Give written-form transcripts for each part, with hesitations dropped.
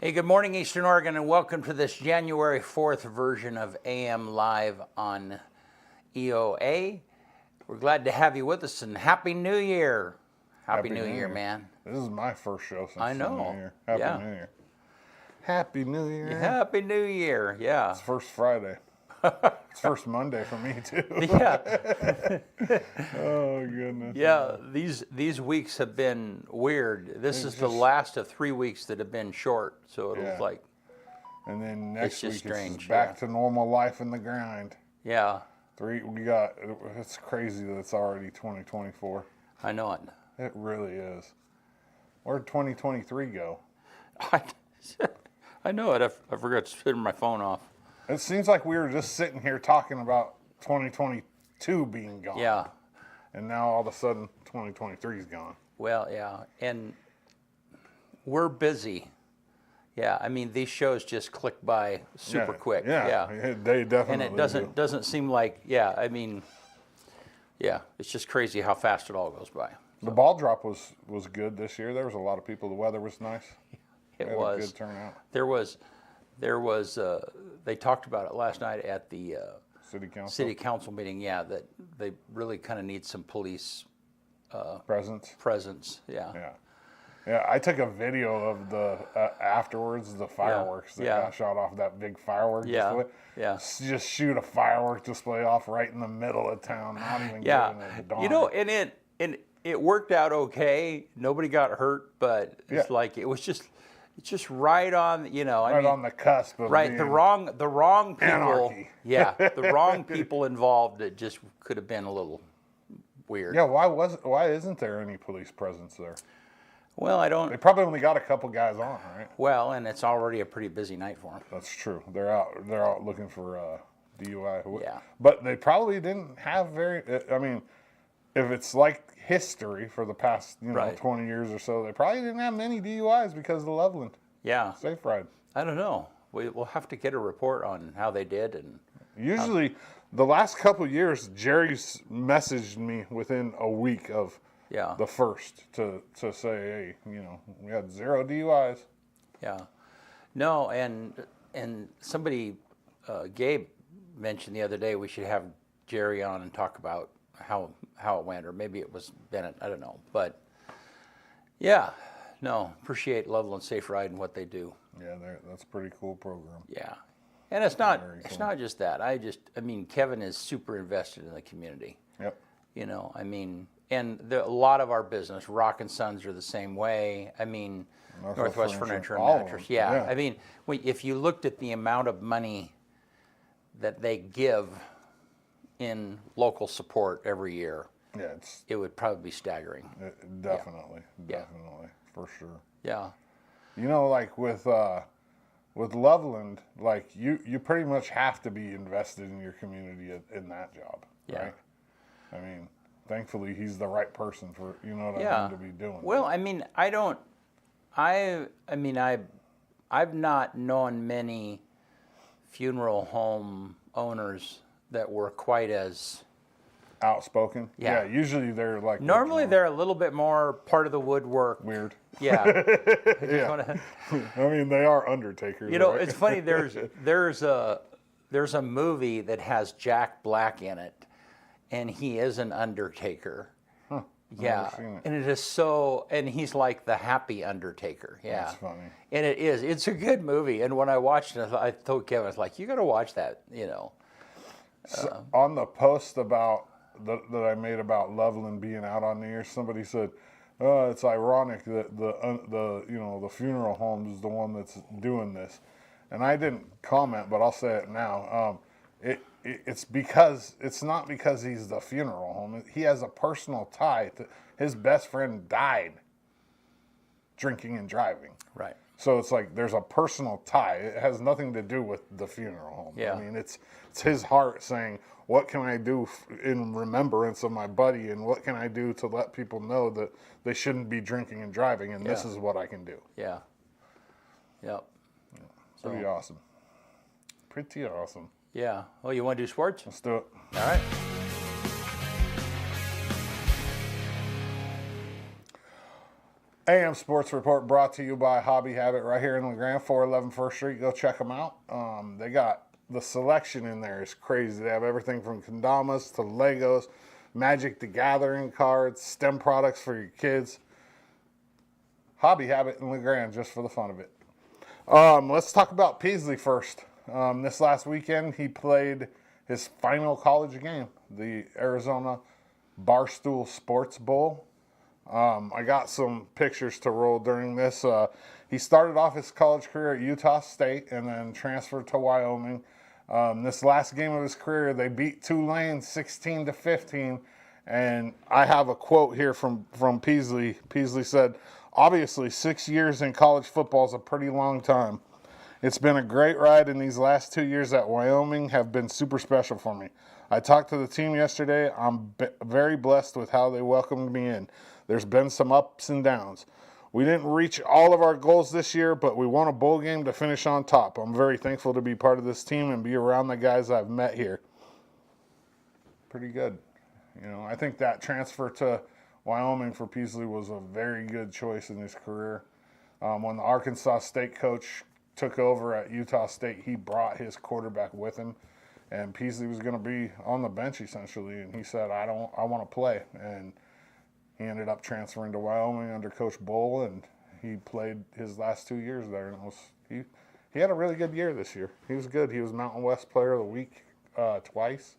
Hey, good morning, Eastern Oregon, and welcome to this January 4th version of AM Live on EOA. We're glad to have you with us, and Happy New Year. Happy New Year, man. This is my first show since I know. the New Year. Happy New Year. Happy New Year. Happy New Year, yeah. It's first Friday. It's first Monday for me, too. Yeah. Oh, goodness. Yeah, these weeks have been weird. This is the last of 3 weeks that have been short, so it was like... And then next week strange, it's back to normal life in the grind. Yeah. It's crazy that it's already 2024. I know it. It really is. Where'd 2023 go? I know it. I forgot to turn my phone off. It seems like we were just sitting here talking about 2022 being gone. Yeah. And now all of a sudden 2023 is gone. Well, yeah. And we're busy. Yeah. I mean, these shows just click by super quick. Yeah. They definitely And it doesn't seem like, I mean, it's just crazy how fast it all goes by. The ball drop was good this year. There was a lot of people. The weather was nice. It was. A good turnout. There was. They talked about it last night at the city council meeting. Yeah, that they really kind of need some police presence. Yeah. I took a video of the afterwards, the fireworks that got shot off, that big firework display. Yeah. Just shoot a firework display off right in the middle of town, not even giving it a dawn. You know, and it worked out okay. Nobody got hurt, but it's like it was just. It's just right on, on the cusp of the wrong people. Anarchy. Yeah, the wrong people involved. It just could have been a little weird. Yeah, why isn't there any police presence there? Well, They probably only got a couple guys on, right? Well, and it's already a pretty busy night for them. That's true. They're out looking for DUI. Yeah. But they probably didn't have I mean, if it's like history for the past 20 years or so, they probably didn't have many DUIs because of the Loveland safe ride. I don't know. We'll have to get a report on how they did. And usually the last couple of years, Jerry's messaged me within a week of the first to say, hey, we had 0 DUIs. Yeah. No, and somebody, Gabe mentioned the other day we should have Jerry on and talk about how it went, or maybe it was Bennett, I don't know. But appreciate Loveland Safe Ride and what they do. Yeah, that's a pretty cool program. Yeah. And it's not just that. I mean, Kevin is super invested in the community. Yep. I mean, and a lot of our business, Rock and Sons, are the same way. I mean, Northwest Furniture and Mattress. Yeah. I mean, if you looked at the amount of money that they give in local support every year, it would probably be staggering. Definitely, for sure. Yeah. Like with Loveland, like you pretty much have to be invested in your community in that job, right? I mean, thankfully he's the right person for to be doing. Well, I mean, I've not known many funeral home owners that were quite as outspoken. Yeah, usually they're like normally they're a little bit more part of the woodwork. Weird. Yeah. I mean, they are undertakers. Right? It's funny. There's a movie that has Jack Black in it, and he is an undertaker. Huh. Yeah, and it is so, and he's like the happy undertaker. Yeah, that's funny. And it is. It's a good movie. And when I watched it, I told Kevin, I was like, "You got to watch that." So on the post about that I made about Loveland being out on the air, somebody said, "It's ironic that the funeral home is the one that's doing this," and I didn't comment, but I'll say it now. it's not because he's the funeral home. He has a personal tie. His best friend died drinking and driving. Right. So it's like there's a personal tie. It has nothing to do with the funeral home. Yeah. I mean, it's his heart saying, what can I do in remembrance of my buddy, and what can I do to let people know that they shouldn't be drinking and driving, and this is what I can do. Yeah. Yep. Pretty awesome. Pretty awesome. Yeah. Oh, you want to do sports? Let's do it. All right. AM Sports Report brought to you by Hobby Habit right here in LeGrand, 411 First Street. Go check them out. They got the selection in there is crazy. They have everything from kendamas to Legos, Magic the Gathering cards, STEM products for your kids. Hobby Habit in LeGrand, just for the fun of it. Let's talk about Peasley first. This last weekend, he played his final college game, the Arizona Barstool Sports Bowl. I got some pictures to roll during this. He started off his college career at Utah State and then transferred to Wyoming. This last game of his career, they beat Tulane 16-15. And I have a quote here from Peasley. Peasley said, "Obviously, 6 years in college football is a pretty long time. It's been a great ride, and these last 2 years at Wyoming have been super special for me. I talked to the team yesterday. I'm very blessed with how they welcomed me in. There's been some ups and downs. We didn't reach all of our goals this year, but we won a bowl game to finish on top. I'm very thankful to be part of this team and be around the guys I've met here." Pretty good. You know, I think that transfer to Wyoming for Peasley was a very good choice in his career. When the Arkansas State coach took over at Utah State, he brought his quarterback with him, and Peasley was going to be on the bench essentially, and he said, I want to play. And he ended up transferring to Wyoming under Coach Bull, and he played his last 2 years there. And he had a really good year this year. He was good. He was Mountain West Player of the Week twice.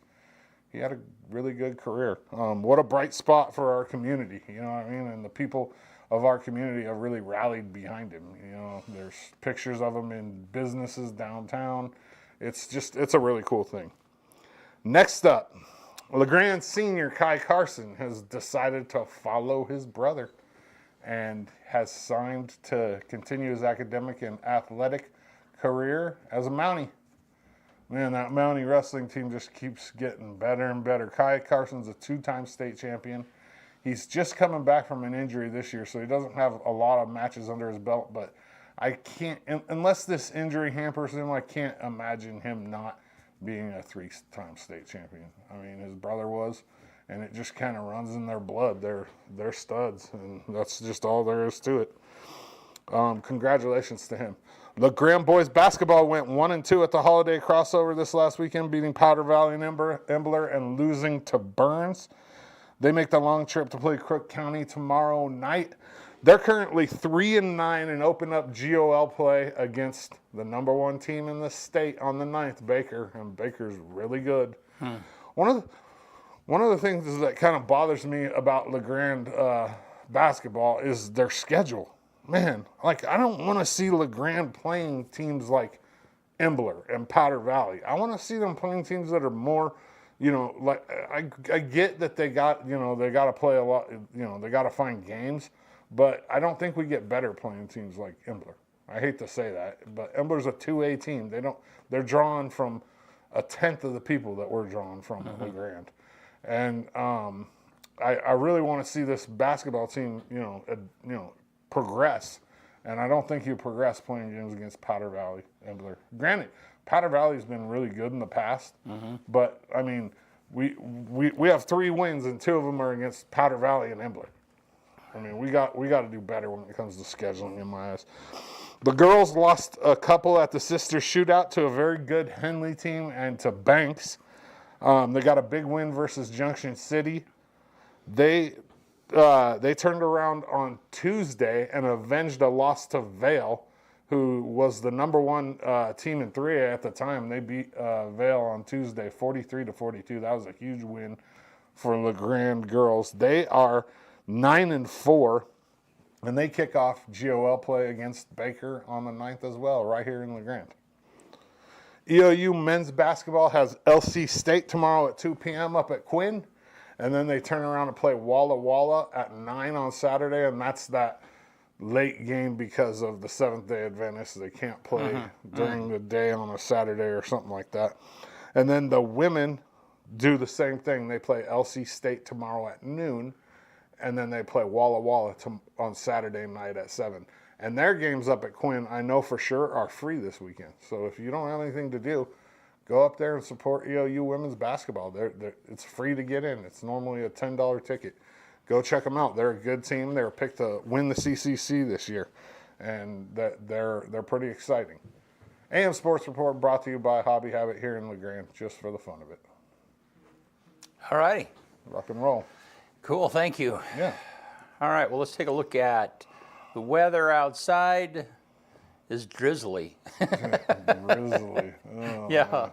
He had a really good career. What a bright spot for our community, you know what I mean? And the people of our community have really rallied behind him. You know, there's pictures of him in businesses downtown. It's a really cool thing. Next up, LeGrand senior Kai Carson has decided to follow his brother and has signed to continue his academic and athletic career as a Mountie. Man, that Mountie wrestling team just keeps getting better and better. Kai Carson's a 2-time state champion. He's just coming back from an injury this year, so he doesn't have a lot of matches under his belt, but I can't, unless this injury hampers him, I can't imagine him not being a 3-time state champion. I mean, his brother was, and it just kind of runs in their blood. They're studs, and that's just all there is to it. Congratulations to him. LeGrand boys basketball went 1-2 at the holiday crossover this last weekend, beating Powder Valley and Embler and losing to Burns. They make the long trip to play Crook County tomorrow night. They're currently 3-9 and open up GOL play against the number 1 team in the state on the 9th, Baker, and Baker's really good. One of the things that kind of bothers me about LeGrand basketball is their schedule. Man, like, I don't want to see LeGrand playing teams like Embler and Powder Valley. I want to see them playing teams that are more, you know, like, I get that they got to play a lot, you know, they got to find games, but I don't think we get better playing teams like Embler. I hate to say that, but Embler's a 2A team. They're drawn from a tenth of the people that we're drawn from at LeGrand. And I really want to see this basketball team, progress, and I don't think you progress playing games against Powder Valley, Embler. Granted, Powder Valley's been really good in the past, but I mean, we have 3 wins and 2 of them are against Powder Valley and Embler. I mean, we got to do better when it comes to scheduling, in my eyes. The girls lost a couple at the sister shootout to a very good Henley team and to Banks. They got a big win versus Junction City. They turned around on Tuesday and avenged a loss to Vale, who was the number 1 team in 3A at the time. They beat Vale on Tuesday 43-42. That was a huge win for LeGrand girls. They are 9-4, and they kick off GOL play against Baker on the 9th as well, right here in LeGrand. EOU men's basketball has LC State tomorrow at 2 p.m. up at Quinn. And then they turn around and play Walla Walla at 9 on Saturday. And that's that late game because of the Seventh-day Adventists. They can't play during the day on a Saturday or something like that. And then the women do the same thing. They play LC State tomorrow at noon. And then they play Walla Walla on Saturday night at 7. And their games up at Quinn, I know for sure, are free this weekend. So if you don't have anything to do, go up there and support EOU women's basketball. It's free to get in. It's normally a $10 ticket. Go check them out. They're a good team. They were picked to win the CCC this year. And they're pretty exciting. AM Sports Report brought to you by Hobby Habit here in LeGrand, just for the fun of it. All righty. Rock and roll. Cool, thank you. Yeah. All right, well, let's take a look at the weather outside. Is drizzly. Drizzly. Oh, yeah. Man.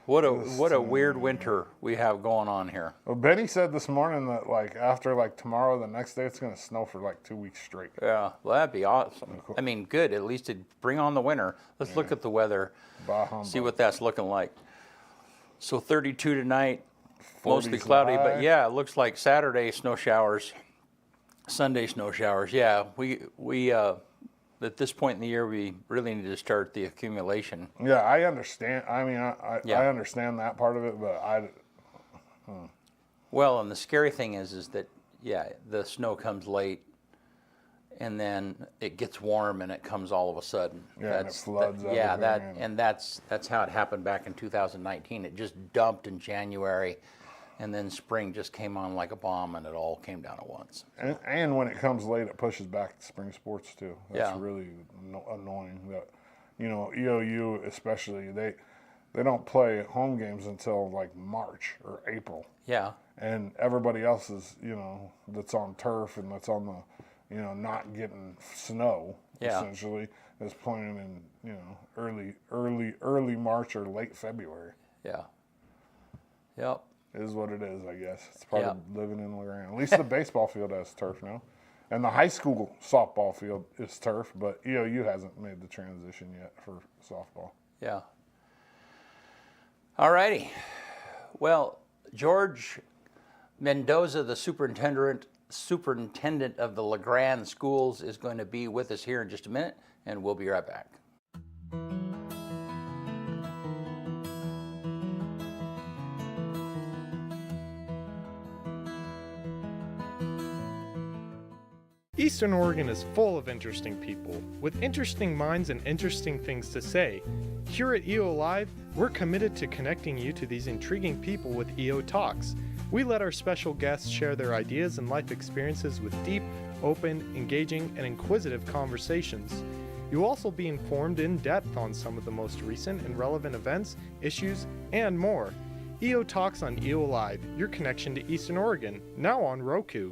What a weird winter we have going on here. Well, Benny said this morning that after tomorrow, the next day, it's going to snow for 2 weeks straight. Yeah, well, that'd be awesome. Cool. I mean, good. At least it'd bring on the winter. Let's look at the weather. See what that's looking like. So 32 tonight, mostly cloudy, high. but yeah, it looks like Saturday snow showers, Sunday snow showers. Yeah, we at this point in the year, we really need to start the accumulation. Yeah, I understand. I mean, I understand that part of it, but Well, and the scary thing is that, yeah, the snow comes late, and then it gets warm, and it comes all of a sudden. Yeah, and it floods everything. That's how it happened back in 2019. It just dumped in January, and then spring just came on like a bomb, and it all came down at once. And when it comes late, it pushes back spring sports too. That's really annoying. That EOU especially, they don't play home games until March or April. Yeah. And everybody else is that's on turf and that's on the not getting snow essentially is playing in early March or late February. Yeah. Yep. It is what it is, I guess. It's part of living in LeGrand. At least the baseball field has turf now. And the high school softball field is turf, but EOU hasn't made the transition yet for softball. Yeah. All righty. Well, George Mendoza, the superintendent of the LeGrand schools, is going to be with us here in just a minute, and we'll be right back. Eastern Oregon is full of interesting people, with interesting minds and interesting things to say. Here at EO Live, we're committed to connecting you to these intriguing people with EO Talks. We let our special guests share their ideas and life experiences with deep, open, engaging, and inquisitive conversations. You'll also be informed in depth on some of the most recent and relevant events, issues, and more. EO Talks on EO Live, your connection to Eastern Oregon, now on Roku.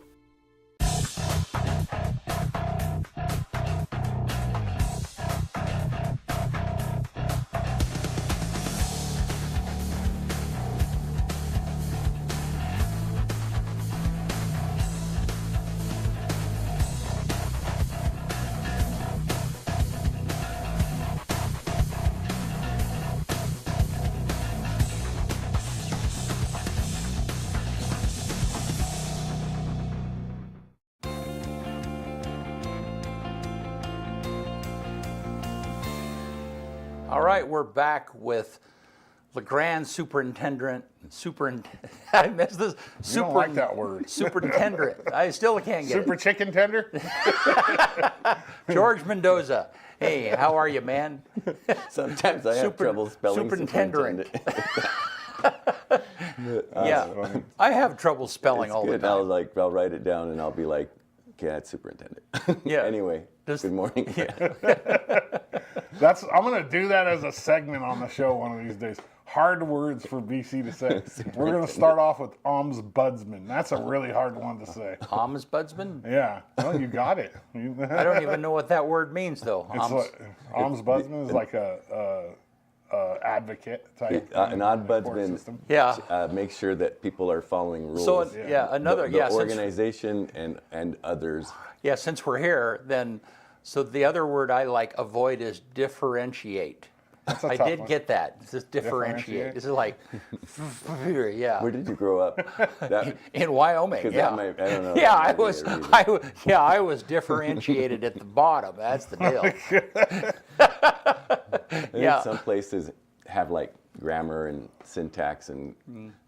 All right, we're back with LeGrand superintendent. I missed this. You don't like that word. Superintendent. I still can't get Super it. chicken tender? George Mendoza. Hey, how are you, man? Sometimes I have trouble spelling superintendent. Yeah. I have trouble spelling all the time. I'll write it down and I'll be like, okay, that's superintendent. Yeah. Anyway, good morning. Yeah. I'm going to do that as a segment on the show one of these days. Hard words for BC to say. We're going to start off with ombudsman. That's a really hard one to say. Ombudsman? Yeah. Well, you got it. I don't even know what that word means, though. Ombudsman is like a advocate type. An ombudsman makes sure that people are following rules. So, the organization and others. Yeah, since we're here, then, so the other word I like, avoid, is differentiate. I did get that. It's just differentiate. It's like, yeah. Where did you grow up? In Wyoming. Yeah. I don't know. Yeah, I was differentiated at the bottom. That's the deal. Yeah. Some places have like grammar and syntax, and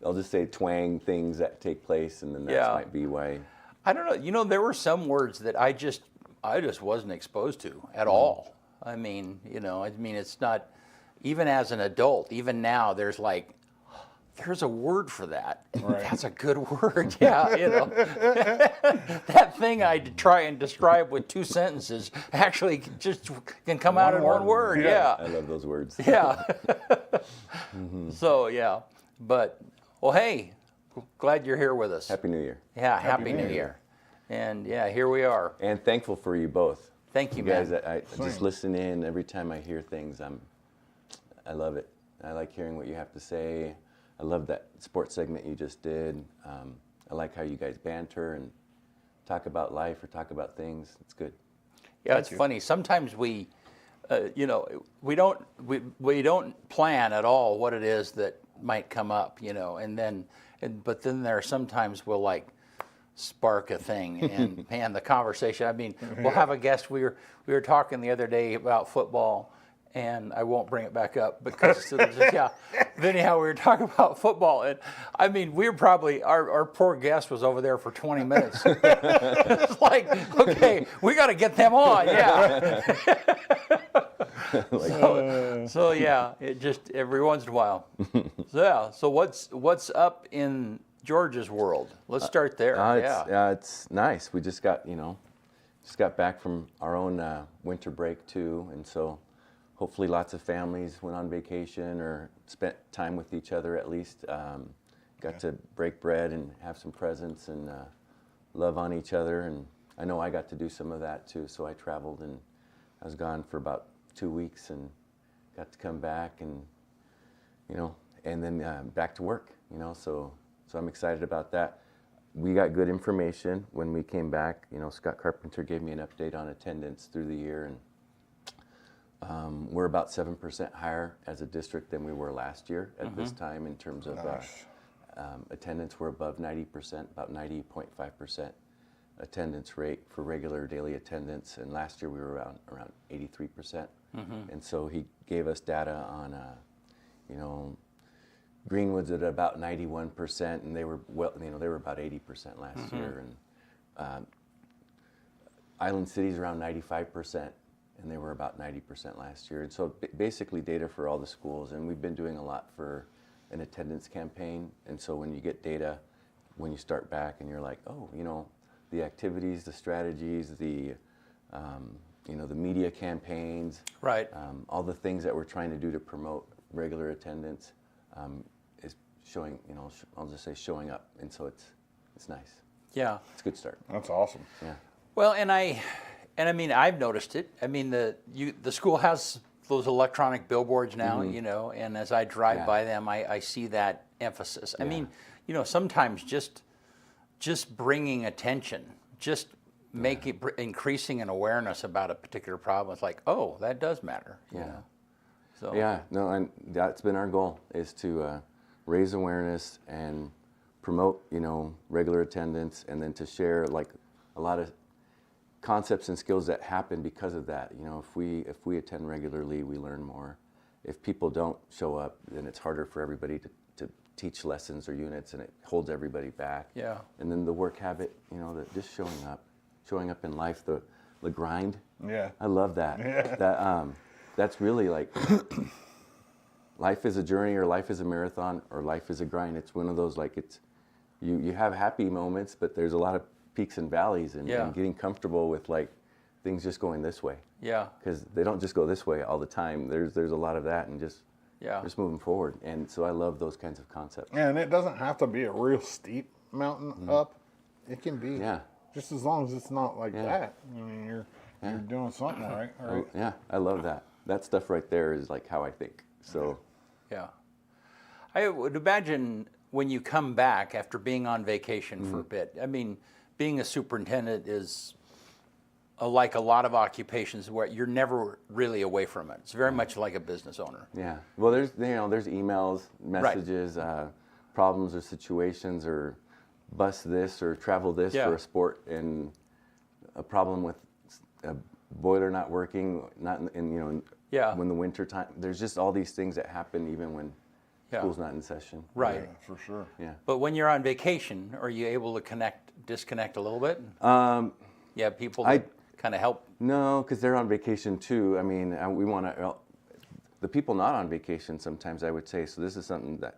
they'll just say twang things that take place, and then that might be why. I don't know. You know, there were some words that I just wasn't exposed to at all. I mean, it's not, even as an adult, even now, there's a word for that. Right. That's a good word. Yeah, that thing I try and describe with 2 sentences actually just can come out in one word. Yeah. I love those words. Yeah. So, yeah. But, well, hey, glad you're here with us. Happy New Year. Yeah, Happy New Year. And, yeah, here we are. And thankful for you both. Thank you, guys. man. I just listen in every time I hear things. I love it. I like hearing what you have to say. I love that sports segment you just did. I like how you guys banter and talk about life or talk about things. It's good. Yeah, it's funny. Sometimes we don't plan at all what it is that might come up, but then there are sometimes we'll spark a thing, and man, the conversation. I mean, we'll have a guest. We were talking the other day about football, and I won't bring it back up because But anyhow, we were talking about football, and I mean, we were probably our poor guest was over there for 20 minutes. It's like, okay, we got to get them on, yeah. So yeah, it just every once in a while. So what's up in George's world? Let's start there. It's nice. We just got back from our own winter break too, and so hopefully lots of families went on vacation or spent time with each other at least. Got to break bread and have some presents and love on each other, and I know I got to do some of that too. So I traveled and I was gone for about 2 weeks and got to come back and and then back to work. So I'm excited about that. We got good information when we came back. Scott Carpenter gave me an update on attendance through the year, and we're about 7% higher as a district than we were last year at this time in terms of attendance. We're above 90%, about 90.5% attendance rate for regular daily attendance, and last year we were around 83%. And so he gave us data on, Greenwood's at about 91%, and they were about 80% last year, and Island City's around 95%, and they were about 90% last year. And so basically data for all the schools, and we've been doing a lot for an attendance campaign. And so when you get data, when you start back, and you're like, oh, the activities, the strategies, the the media campaigns, right? All the things that we're trying to do to promote regular attendance. Is showing, I'll just say showing up, and so it's nice. Yeah, it's a good start. That's awesome. Yeah. Well, and I mean, I've noticed it. I mean, the school has those electronic billboards now, and as I drive by them, I see that emphasis. I mean, sometimes just bringing attention, just increasing an awareness about a particular problem. It's like, oh, that does matter. So and that's been our goal, is to raise awareness and promote, regular attendance, and then to share a lot of concepts and skills that happen because of that. If we attend regularly, we learn more. If people don't show up, then it's harder for everybody to teach lessons or units, and it holds everybody back. Yeah. And then the work habit, that just showing up in life, the grind. Yeah. I love that. Yeah. That's really life is a journey, or life is a marathon, or life is a grind. It's one of those, you have happy moments, but there's a lot of peaks and valleys, and getting comfortable with things just going this way. Yeah. Because they don't just go this way all the time. There's a lot of that, and just moving forward. And so I love those kinds of concepts. And it doesn't have to be a real steep mountain up. It can be just as long as it's not that. I mean, you're doing something right. Oh, yeah, I love that. That stuff right there is how I think. So, yeah. I would imagine when you come back after being on vacation for a bit, I mean, being a superintendent is like a lot of occupations where you're never really away from it. It's very much like a business owner. Yeah. Well, there's emails, messages, problems or situations, or bus this or travel this for a sport, and a problem with a boiler not working, when the winter time. There's just all these things that happen even when school's not in session. Right. Yeah, for sure. Yeah. But when you're on vacation, are you able to disconnect a little bit? People that kind of help. No, because they're on vacation too. I mean, we want to. The people not on vacation sometimes, I would say. So this is something that,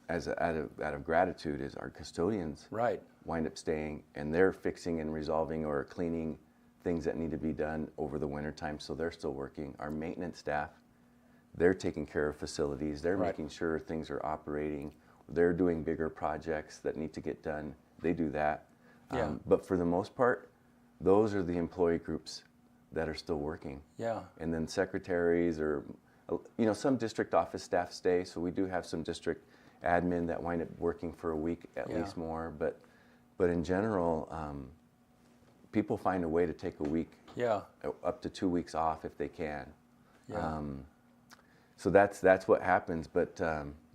out of gratitude, is our custodians. Right. Wind up staying, and they're fixing and resolving or cleaning things that need to be done over the winter time. So they're still working. Our maintenance staff, they're taking care of facilities. They're making sure things are operating. They're doing bigger projects that need to get done. They do that. Yeah. But for the most part, those are the employee groups that are still working. Yeah. And then secretaries or, some district office staff stay. So we do have some district admin that wind up working for a week at least more. But in general, people find a way to take a week, up to 2 weeks off if they can. Yeah. So that's what happens. But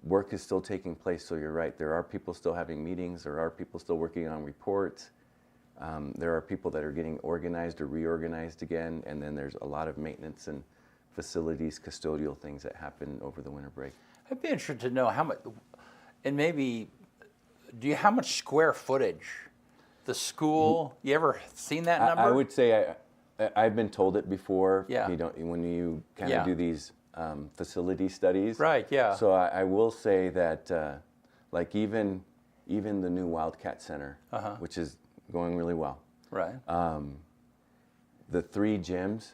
work is still taking place. So you're right. There are people still having meetings. There are people still working on reports. There are people that are getting organized or reorganized again, and then there's a lot of maintenance and facilities, custodial things that happen over the winter break. I'd be interested to know how much, and maybe, how much square footage the school? You ever seen that number? I would say I've been told it before. Yeah. When you kind of do these facility studies. Right. Yeah. So I will say that, like even the new Wildcat Center, which is going really well. Right. The 3 gyms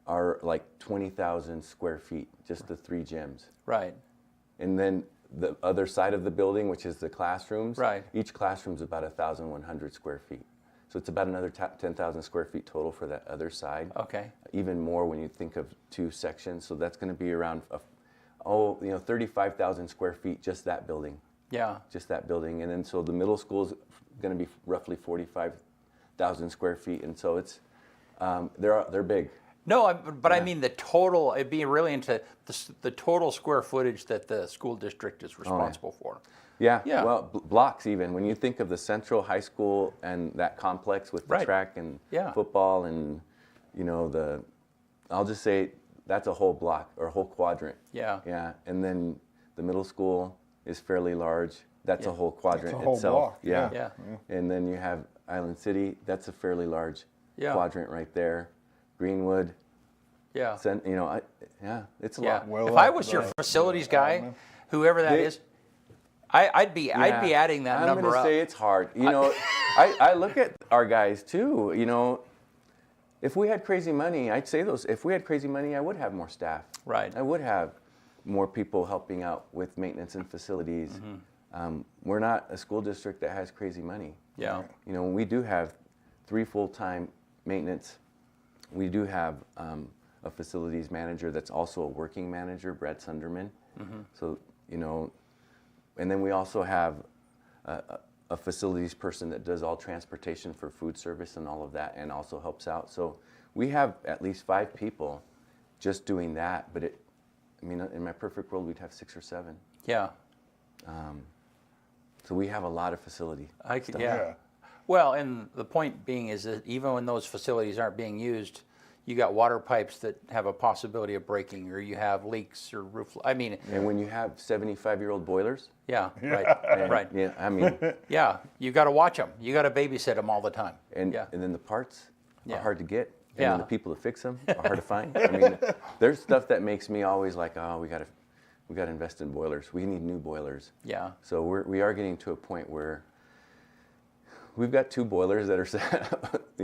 are like 20,000 square feet, just the 3 gyms. Right. And then the other side of the building, which is the classrooms, Right. each classroom's about 1,100 square feet. So it's about another 10,000 square feet total for that other side. Okay. Even more when you think of 2 sections. So that's going to be around, 35,000 square feet, just that building. Yeah. Just that building. And then so the middle school is going to be roughly 45,000 square feet. And so it's, they're big. No, but I mean the total. It'd be really into the total square footage that the school district is responsible for. Yeah. Yeah. Well, blocks even. When you think of the Central High School and that complex with the track and football and, I'll just say that's a whole block or a whole quadrant. Yeah. Yeah. And then the middle school is fairly large. That's a whole quadrant That's a whole itself. block. Yeah. Yeah. And then you have Island City. That's a fairly large quadrant right there. Greenwood. Yeah. It's a lot. Well, if I was your facilities guy, whoever that is, I'd be adding that number up. I'm going to say it's hard. I look at our guys too. If we had crazy money, I'd say those. If we had crazy money, I would have more staff. Right. I would have more people helping out with maintenance and facilities. We're not a school district that has crazy money. Yeah. We do have 3 full-time maintenance. We do have a facilities manager that's also a working manager, Brad Sunderman. So, and then we also have a facilities person that does all transportation for food service and all of that, and also helps out. So we have at least 5 people just doing that. But in my perfect world, we'd have 6 or 7. Yeah. So we have a lot of facility. Yeah. Well, and the point being is that even when those facilities aren't being used, you got water pipes that have a possibility of breaking, or you have leaks or roof. And when you have 75-year-old boilers. Yeah. Right. Right. Yeah. Yeah. You got to watch them. You got to babysit them all the time. And then the parts are hard to get. And Yeah. then the people to fix them are hard to find. There's stuff that makes me always like, we got to invest in boilers. We need new boilers. Yeah. So we are getting to a point where we've got 2 boilers that are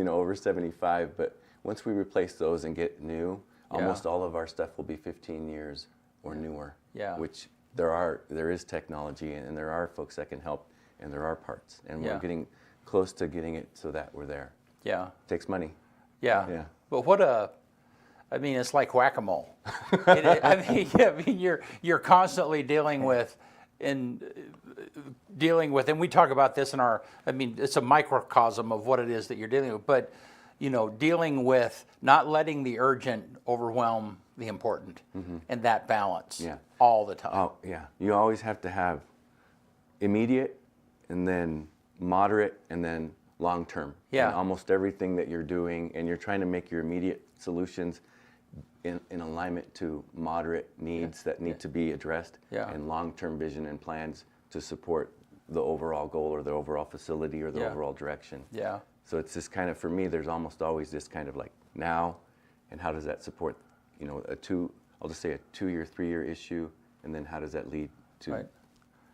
over 75, but once we replace those and get new, almost all of our stuff will be 15 years or newer. Yeah. Which there is technology, and there are folks that can help, and there are parts, and we're getting close to getting it so that we're there. Yeah. It takes money. Yeah. Yeah. But it's like whack-a-mole. You're constantly dealing with, and we talk about this in our, it's a microcosm of what it is that you're dealing with, but dealing with not letting the urgent overwhelm the important, and that balance all the time. Oh, yeah. You always have to have immediate, and then moderate, and then long term. Yeah. And almost everything that you're doing, and you're trying to make your immediate solutions in alignment to moderate needs that need to be addressed, and long-term vision and plans to support the overall goal or the overall facility or the overall direction. Yeah. So it's just kind of, for me, there's almost always this kind of like now, and how does that support, I'll just say a 2-year, 3-year issue, and then how does that lead to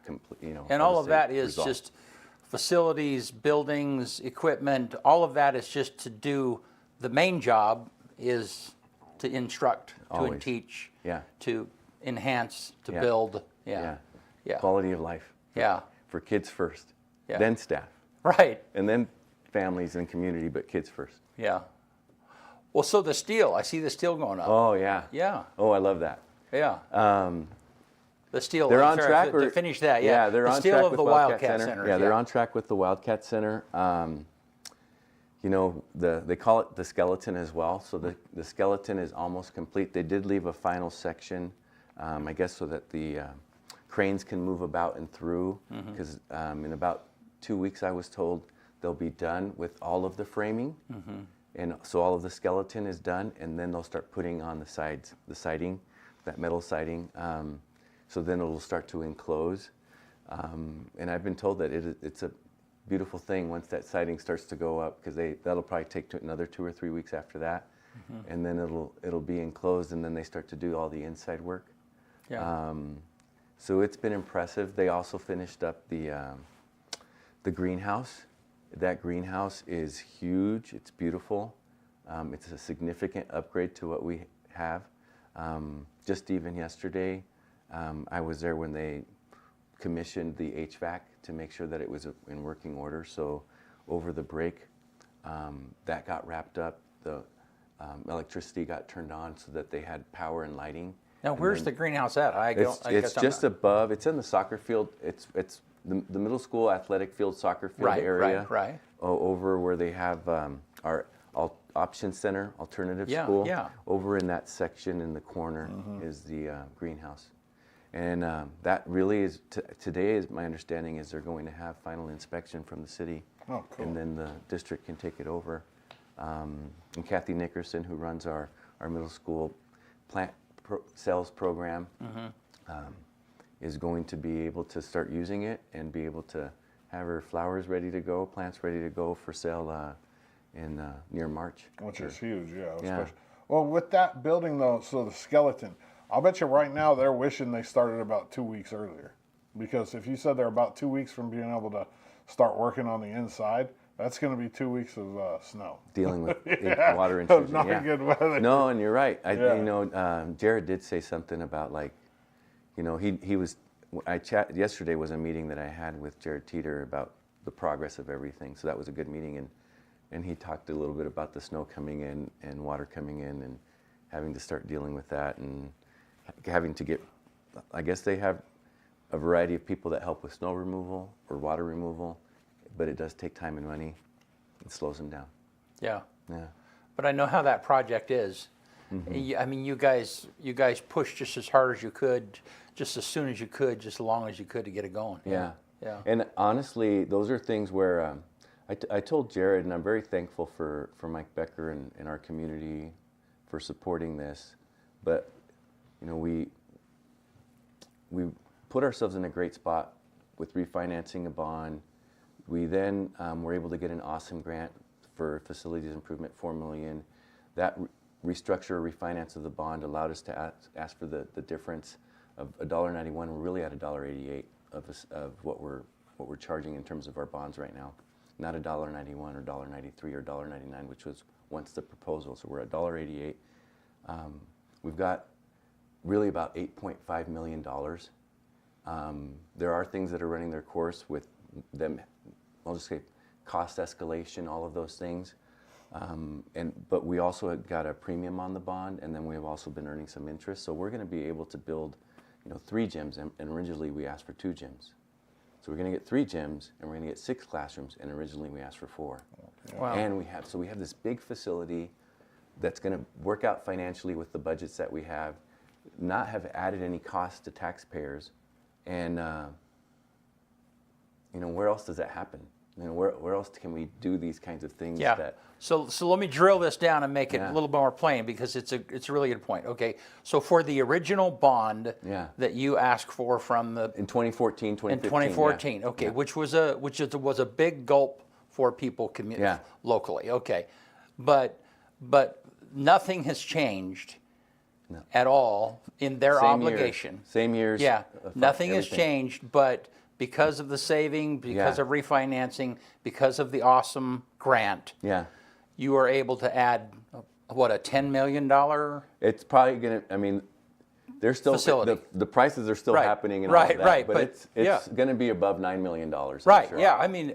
complete, And all of that is just facilities, buildings, equipment, all of that is just to do, the main job is to instruct, Always. to teach, Yeah. to enhance, to Yeah. build. Yeah. Yeah. Quality of life. Yeah. For kids first, Yeah. then staff, Right. and then families and community, but kids first. Yeah. Well, so the steel, I see the steel going up. Oh, yeah. Yeah. Oh, I love that. Yeah. The steel. They're on sorry, track. To finish that, they're the on steel track of with the Wildcat Center. Yeah, they're on track with the Wildcat Center. They call it the skeleton as well. So the skeleton is almost complete. They did leave a final section, I guess, so that the cranes can move about and through. Because in about 2 weeks, I was told they'll be done with all of the framing. And so all of the skeleton is done, and then they'll start putting on the sides, the siding, that metal siding. So then it'll start to enclose. And I've been told that it's a beautiful thing once that siding starts to go up, because that'll probably take another 2 or 3 weeks after that. And then it'll be enclosed, and then they start to do all the inside work. Yeah. So it's been impressive. They also finished up the greenhouse. That greenhouse is huge. It's beautiful. It's a significant upgrade to what we have. Just even yesterday, I was there when they commissioned the HVAC to make sure that it was in working order. So over the break, that got wrapped up. The electricity got turned on so that they had power and lighting. Now, where's the greenhouse at? It's just above. It's in the soccer field. It's the middle school athletic field, soccer field area. Right. Over where they have our option center, alternative school. Yeah. Over in that section in the corner is the greenhouse. And that really is, today is my understanding is they're going to have final inspection from the city. Oh, cool. And then the district can take it over. And Kathy Nickerson, who runs our middle school plant sales program, is going to be able to start using it and be able to have her flowers ready to go, plants ready to go for sale in near March. Which is huge, yeah. Yeah. Well, with that building though, so the skeleton, I'll bet you right now they're wishing they started about 2 weeks earlier. Because if you said they're about 2 weeks from being able to start working on the inside, that's going to be 2 weeks of snow. Dealing with water intrusion. Not good weather. No, and you're right. Jared did say something about he was. Yesterday was a meeting that I had with Jared Teeter about the progress of everything. So that was a good meeting, and he talked a little bit about the snow coming in and water coming in and having to start dealing with that and having to get. I guess they have a variety of people that help with snow removal or water removal, but it does take time and money. It slows them down. Yeah. Yeah. But I know how that project is. I mean, you guys pushed just as hard as you could, just as soon as you could, just as long as you could to get it going. Yeah. Yeah. And honestly, those are things where I told Jared, and I'm very thankful for Mike Becker and our community for supporting this. But we put ourselves in a great spot with refinancing a bond. We then were able to get an awesome grant for facilities improvement, $4 million. That restructure or refinance of the bond allowed us to ask for the difference of $1.91. We're really at $1.88 of what we're charging in terms of our bonds right now. Not $1.91 or $1.93 or $1.99, which was once the proposal. So we're at $1.88. We've got really about $8.5 million. There are things that are running their course with them. I'll just say cost escalation, all of those things. But we also got a premium on the bond, and then we have also been earning some interest. So we're going to be able to build, 3 gyms, and originally we asked for 2 gyms. So we're going to get 3 gyms, and we're going to get 6 classrooms, and originally we asked for 4. Wow. And we have this big facility that's going to work out financially with the budgets that we have, not have added any cost to taxpayers, and where else does that happen? Where else can we do these kinds of things? Yeah. So let me drill this down and make it a little more plain, because it's a really good point. Okay. So for the original bond that you asked for from the in 2014, 2015. In 2014, okay, which was a big gulp for people locally. Okay. But nothing has changed at all in their obligation. Same years. Yeah. Nothing has changed, but because of the saving, because of refinancing, because of the awesome grant, you are able to add, what, a $10 million? It's probably going to, there's still, the prices are still happening and all of that, but it's going to be above $9 million. Right, sure. Yeah,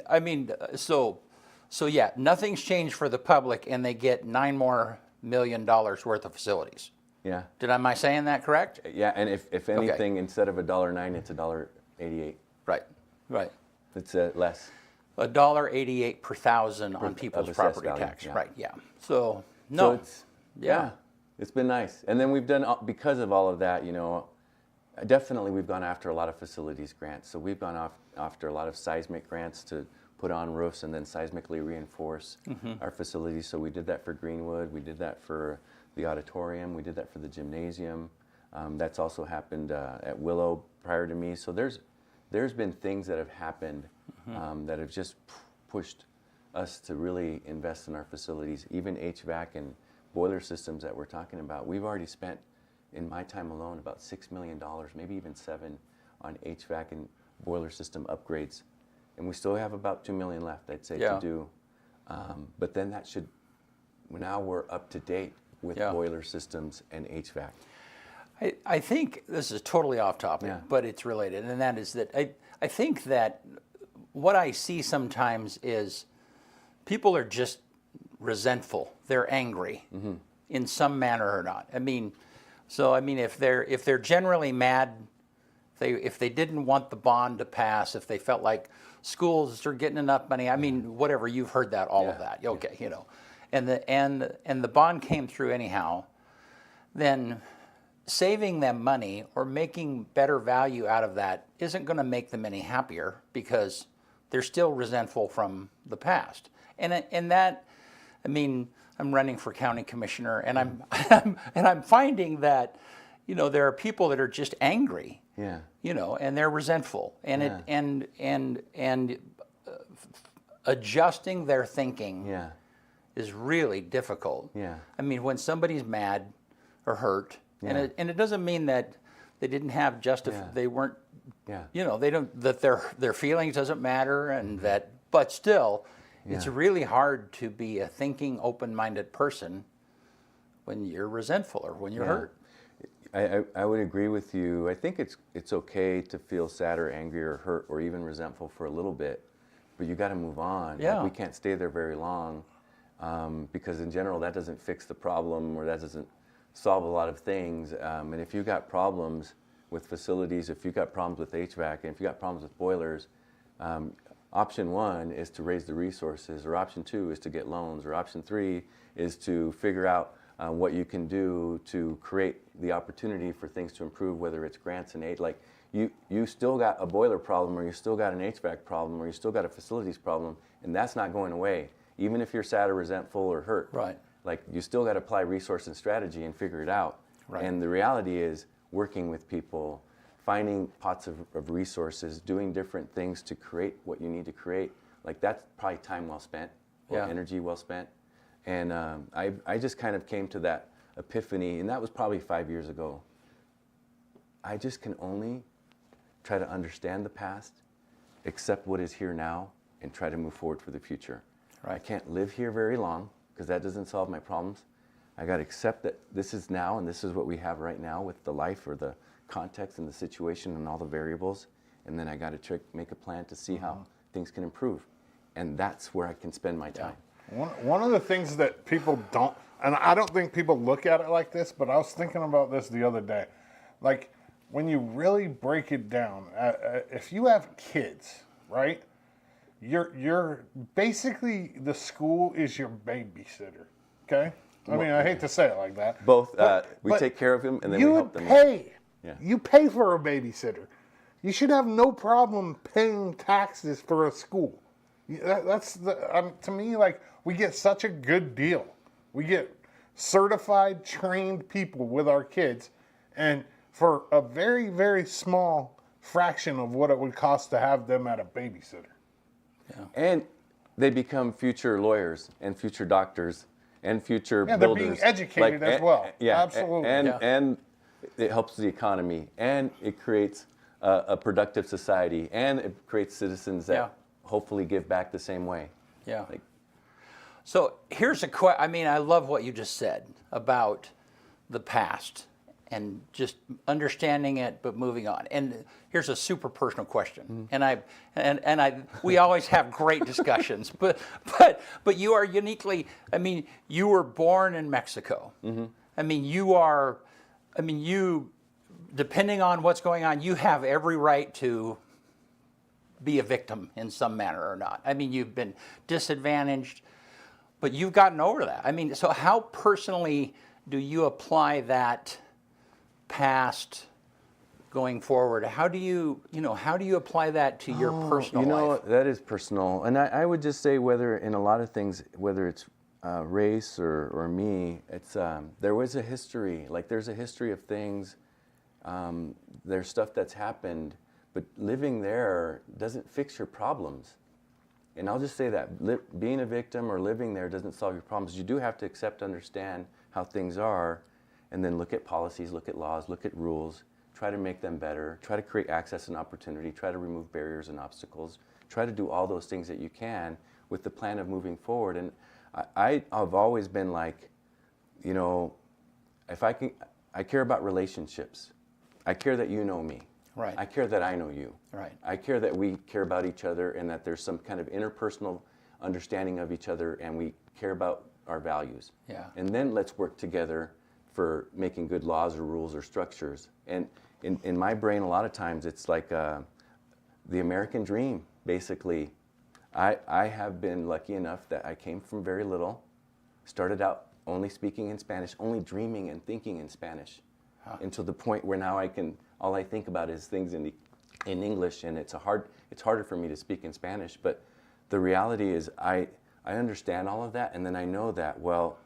so yeah, nothing's changed for the public, and they get $9 more million worth of facilities. Yeah. Am I saying that correct? Yeah, and if anything, instead of $1.09, it's $1.88. Right. It's less. $1.88 per thousand on people's property tax. Right. Yeah. So no. So it's been nice, and then we've done, because of all of that. Definitely we've gone after a lot of facilities grants. So we've gone after a lot of seismic grants to put on roofs and then seismically reinforce our facilities. So we did that for Greenwood. We did that for the auditorium. We did that for the gymnasium. That's also happened at Willow prior to me. So there's been things that have happened that have just pushed us to really invest in our facilities, even HVAC and boiler systems that we're talking about. We've already spent, in my time alone, about $6 million, maybe even $7 million, on HVAC and boiler system upgrades. And we still have about $2 million left, I'd say, to do. But then now we're up to date with boiler systems and HVAC. I think this is totally off topic, but it's related, and that is that I think that what I see sometimes is people are just resentful. They're angry in some manner or not. If they're generally mad, if they didn't want the bond to pass, if they felt like schools are getting enough money, whatever, you've heard that, all of that. Okay, and the bond came through anyhow, then saving them money or making better value out of that isn't going to make them any happier, because they're still resentful from the past. And that, I'm running for county commissioner, and I'm finding that, there are people that are just angry, and they're resentful, and adjusting their thinking is really difficult. When somebody's mad or hurt. And it doesn't mean that they didn't have they weren't, they don't, that their feelings doesn't matter, and that, but still, it's really hard to be a thinking, open-minded person when you're resentful or when you're hurt. I would agree with you. I think it's okay to feel sad or angry or hurt or even resentful for a little bit, but you got to move on. Yeah. We can't stay there very long, because in general that doesn't fix the problem, or that doesn't solve a lot of things. And if you've got problems with facilities, if you've got problems with HVAC, and if you've got problems with boilers, option 1 is to raise the resources, or option 2 is to get loans, or option 3 is to figure out what you can do to create the opportunity for things to improve, whether it's grants and aid. Like you still got a boiler problem, or you still got an HVAC problem, or you still got a facilities problem, and that's not going away, even if you're sad or resentful or hurt. Right. Like, you still got to apply resource and strategy and figure it out. Right. And the reality is working with people, finding pots of resources, doing different things to create what you need to create. Like, that's probably time well spent, or energy well spent. And I just kind of came to that epiphany, and that was probably 5 years ago. I just can only try to understand the past, accept what is here now, and try to move forward for the future. Right. I can't live here very long, because that doesn't solve my problems. I got to accept that this is now, and this is what we have right now with the life, or the context and the situation and all the variables. And then I got to make a plan to see how things can improve. And that's where I can spend my time. One of the things that people don't, and I don't think people look at it like this, but I was thinking about this the other day. Like, when you really break it down, if you have kids, right? You're basically, the school is your babysitter. Okay. I mean, I hate to say it like that. Both, we take care of them and then we help them. You pay for a babysitter. You should have no problem paying taxes for a school. To me, like, we get such a good deal. We get certified, trained people with our kids, and for a very, very small fraction of what it would cost to have them at a babysitter. Yeah. And they become future lawyers and future doctors and future builders. They're being educated as well. Yeah, absolutely. And it helps the economy, and it creates a productive society, and it creates citizens that hopefully give back the same way. Yeah. So here's a question. I mean, I love what you just said about the past and just understanding it, but moving on. And here's a super personal question. We always have great discussions, but you are uniquely. I mean, you were born in Mexico. I mean, you, depending on what's going on, you have every right to be a victim in some manner or not. I mean, you've been disadvantaged, but you've gotten over that. I mean, so how personally do you apply that past going forward? How do you apply that to your personal life? That is personal. And I would just say, whether in a lot of things, whether it's race or me, it's there was a history. Like, there's a history of things. There's stuff that's happened, but living there doesn't fix your problems. And I'll just say that being a victim or living there doesn't solve your problems. You do have to accept, understand how things are, and then look at policies, look at laws, look at rules, try to make them better, try to create access and opportunity, try to remove barriers and obstacles, try to do all those things that you can with the plan of moving forward. And I've always been like, if I care about relationships. I care that you know me. Right. I care that I know you. Right. I care that we care about each other, and that there's some kind of interpersonal understanding of each other, and we care about our values. Yeah. And then let's work together for making good laws or rules or structures. And in my brain, a lot of times it's like the American dream, basically. I have been lucky enough that I came from very little, started out only speaking in Spanish, only dreaming and thinking in Spanish. Until the point where now all I think about is things in English, and it's harder for me to speak in Spanish. But the reality is, I understand all of that, and then I know that, well,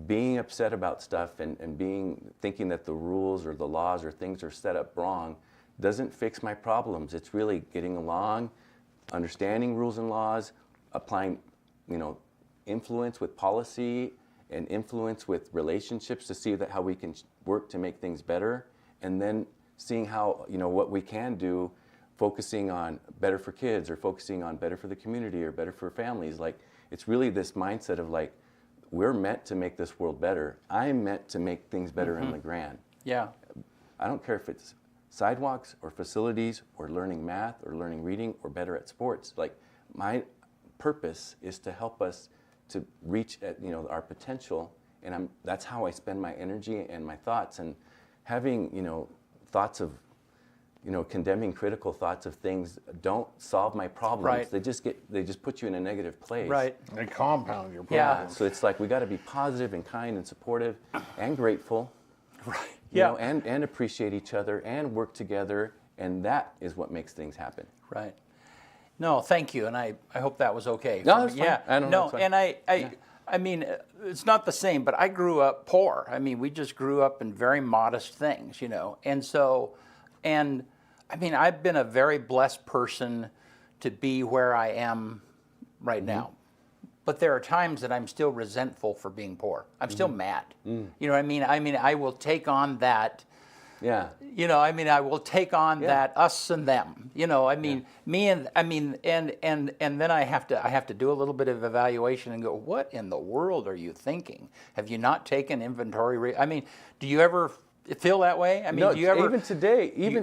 being upset about stuff and thinking that the rules or the laws or things are set up wrong doesn't fix my problems. It's really getting along, understanding rules and laws, applying, influence with policy and influence with relationships to see how we can work to make things better, and then seeing how, what we can do, focusing on better for kids, or focusing on better for the community, or better for families. Like, it's really this mindset of like, we're meant to make this world better. I'm meant to make things better in LeGrand. Yeah. I don't care if it's sidewalks or facilities or learning math or learning reading or better at sports. Like, my purpose is to help us to reach at our potential, and that's how I spend my energy and my thoughts. And having thoughts of condemning, critical thoughts of things don't solve my problems. Right. They just put you in a negative place. Right. They compound your problems. Yeah. So it's like, we got to be positive and kind and supportive and grateful. Right. And appreciate each other and work together, and that is what makes things happen. Right. No, thank you, and I hope that was okay. No, that's fine. Yeah. I don't know, that's fine. And I mean, it's not the same, but I grew up poor. I mean, we just grew up in very modest things, And so, I mean, I've been a very blessed person to be where I am right now. But there are times that I'm still resentful for being poor. I'm still mad. You know what I mean? I mean, I will take on that. Yeah. I will take on that us and them. I mean, me and and then I have to do a little bit of evaluation and go, what in the world are you thinking? Have you not taken inventory? I mean, do you ever feel that way? I mean, No, do you ever? Even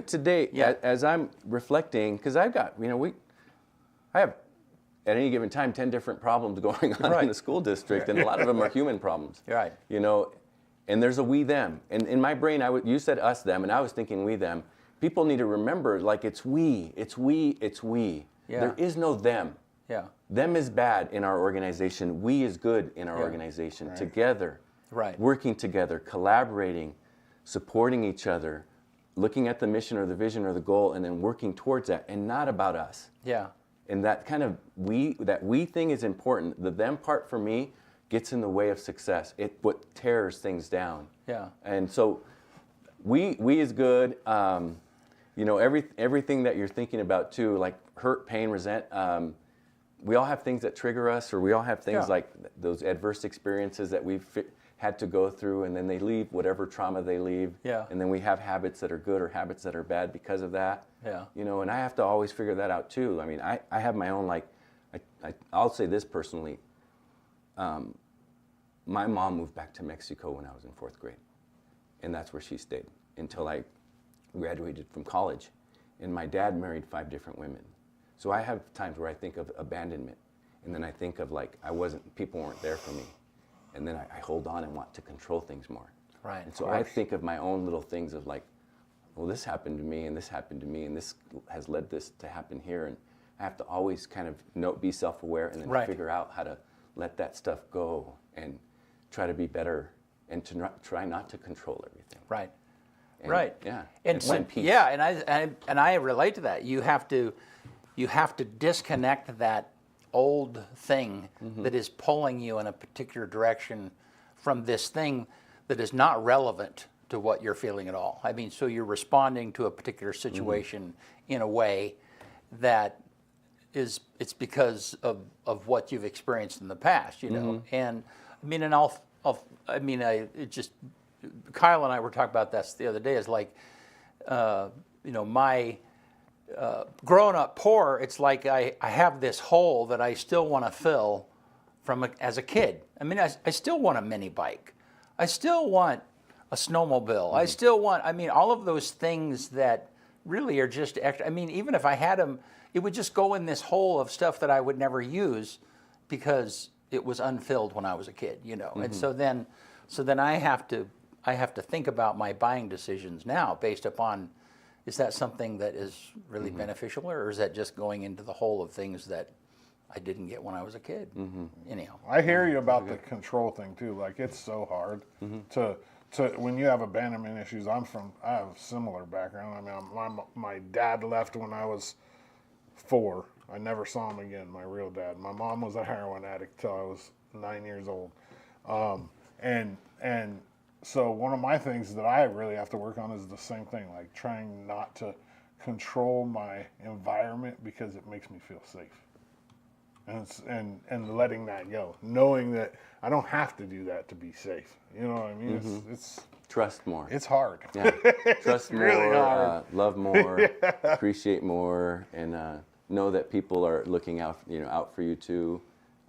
today, as I'm reflecting, because I've got, I have at any given time 10 different problems going on in the school district, and a lot of them are human problems. Right. And there's a we them. And in my brain, you said us them, and I was thinking we them. People need to remember, like, it's we. Yeah. There is no them. Yeah. Them is bad in our organization. We is good in our Yeah. organization. Right. Together. Right. Working together, collaborating, supporting each other, looking at the mission or the vision or the goal, and then working towards that, and not about us. Yeah. And that kind of that we thing is important. The them part for me gets in the way of success. What tears things down. Yeah. And so we is good. You know, everything that you're thinking about too, like hurt, pain, resent. We all have things that trigger us, or we all have things Yeah. like those adverse experiences that we've had to go through, and then they leave whatever trauma they leave. Yeah. And then we have habits that are good or habits that are bad because of that. Yeah. You know, and I have to always figure that out too. I mean, I have my own, like, I'll say this personally. My mom moved back to Mexico when I was in 4th grade, and that's where she stayed until I graduated from college. And my dad married 5 different women. So I have times where I think of abandonment, and then I think of, like, people weren't there for me. And then I hold on and want to control things more. Right. And so I think of my own little things of, like, well, this happened to me, and this happened to me, and this has led this to happen here. And I have to always kind of be self-aware and then Right. figure out how to let that stuff go and try to be better and to try not to control everything. Right. And, Right. Yeah. And find peace. yeah, and I relate to that. You have to disconnect that old thing that is pulling you in a particular direction from this thing that is not relevant to what you're feeling at all. I mean, so you're responding to a particular situation in a way that it's because of what you've experienced in the past, you know. And I mean, and Kyle and I were talking about this the other day. Is like, you know, my growing up poor, it's like I have this hole that I still want to fill as a kid. I mean, I still want a mini bike. I still want a snowmobile. I still want, I mean, all of those things that really are just extra. I mean, even if I had them, it would just go in this hole of stuff that I would never use because it was unfilled when I was a kid, you know. And so then I have to think about my buying decisions now based upon, is that something that is really beneficial, or is that just going into the hole of things that I didn't get when I was a kid? Anyhow. I hear you about the control thing too. Like, it's so hard to when you have abandonment issues. I have a similar background. I mean, my dad left when I was 4. I never saw him again, my real dad. My mom was a heroin addict till I was 9 years old. And so one of my things that I really have to work on is the same thing, like trying not to control my environment because it makes me feel safe. And letting that go, knowing that I don't have to do that to be safe. You know what I mean? It's Trust more. It's hard. Yeah. Trust more, really hard. Love more, appreciate more, and know that people are looking out for you too.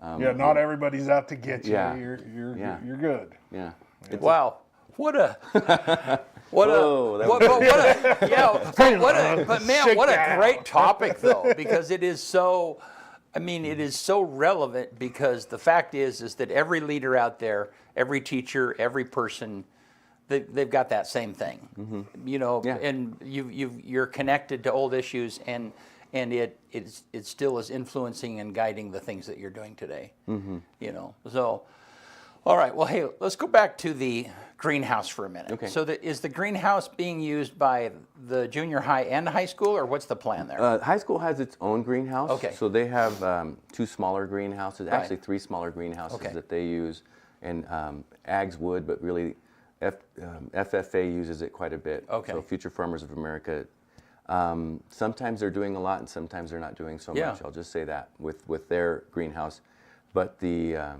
Not everybody's out to get you. Yeah. You're good. Yeah. Wow. What a great topic though, because it is so, I mean, it is so relevant, because the fact is that every leader out there, every teacher, every person, they've got that same thing, you know, and you're connected to old issues, and it still is influencing and guiding the things that you're doing today, you know, so. All right. Well, hey, let's go back to the greenhouse for a minute. Okay. So, is the greenhouse being used by the junior high and high school, or what's the plan there? High school has its own greenhouse. Okay. So they have 2 smaller greenhouses, Right. actually 3 smaller greenhouses Okay. that they use, and Ags would, but really FFA uses it quite a bit. Okay. So Future Farmers of America. Sometimes they're doing a lot, and sometimes they're not doing so much. I'll just say that with their greenhouse, but the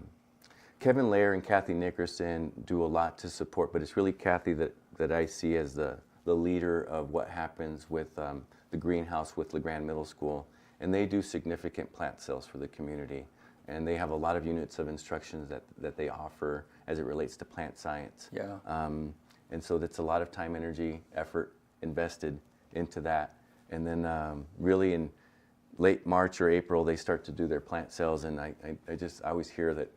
Kevin Lair and Kathy Nickerson do a lot to support, but it's really Kathy that I see as the leader of what happens with the greenhouse with LeGrand Middle School. And they do significant plant sales for the community. And they have a lot of units of instructions that they offer as it relates to plant science. Yeah. And so that's a lot of time, energy, effort invested into that. And then really in late March or April, they start to do their plant sales. And I always hear that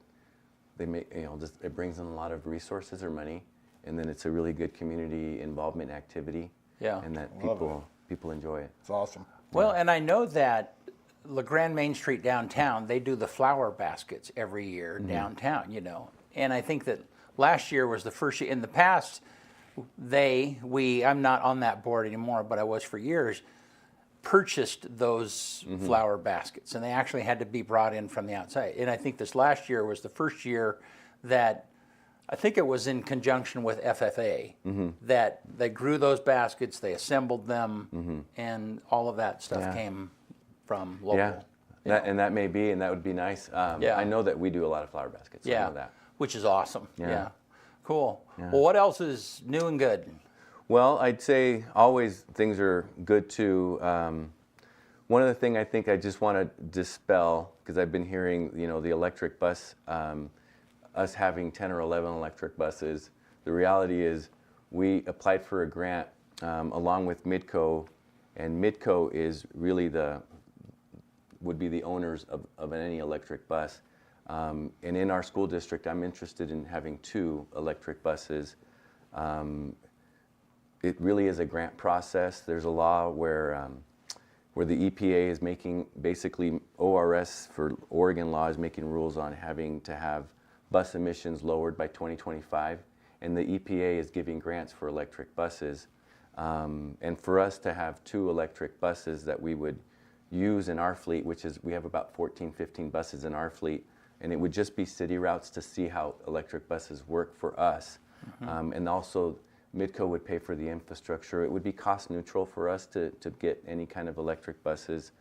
they make, it brings in a lot of resources or money, and then it's a really good community involvement activity. Yeah. And that Love people enjoy it. It's awesome. Well, and I know that LeGrand Main Street downtown, they do the flower baskets every year downtown, you know. And I think that last year was the first year. In the past, I'm not on that board anymore, but I was for years, purchased those flower baskets. And they actually had to be brought in from the outside. And I think this last year was the first year that, I think it was in conjunction with FFA, that they grew those baskets, they assembled them, and all of that stuff came from local. Yeah, and that may be, and that would be nice. I know that we do a lot of flower baskets. Yeah, I know that. which is awesome. Yeah. Cool. Yeah. Well, what else is new and good? Well, I'd say always things are good too. One other thing I think I just want to dispel, because I've been hearing, you know, the electric bus, us having 10 or 11 electric buses. The reality is we applied for a grant along with Midco, and Midco is really would be the owners of any electric bus. And in our school district, I'm interested in having 2 electric buses. It really is a grant process. There's a law where the EPA is making, basically ORS for Oregon law is making rules on having to have bus emissions lowered by 2025, and the EPA is giving grants for electric buses. And for us to have 2 electric buses that we would use in our fleet, which is, we have about 14, 15 buses in our fleet, and it would just be city routes to see how electric buses work for us. And also Midco would pay for the infrastructure. It would be cost neutral for us to get any kind of electric buses.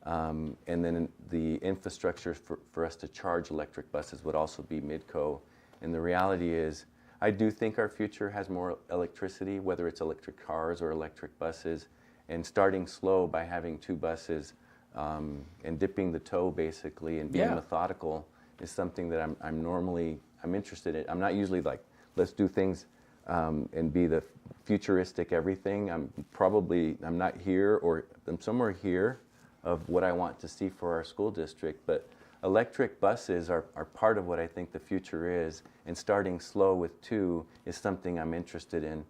And then the infrastructure for us to charge electric buses would also be Midco. And the reality is, I do think our future has more electricity, whether it's electric cars or electric buses. And starting slow by having 2 buses and dipping the toe basically and being methodical is something that I'm interested in. I'm not usually like, let's do things and be the futuristic everything. I'm not here, or I'm somewhere here of what I want to see for our school district, but electric buses are part of what I think the future is, and starting slow with 2 is something I'm interested in.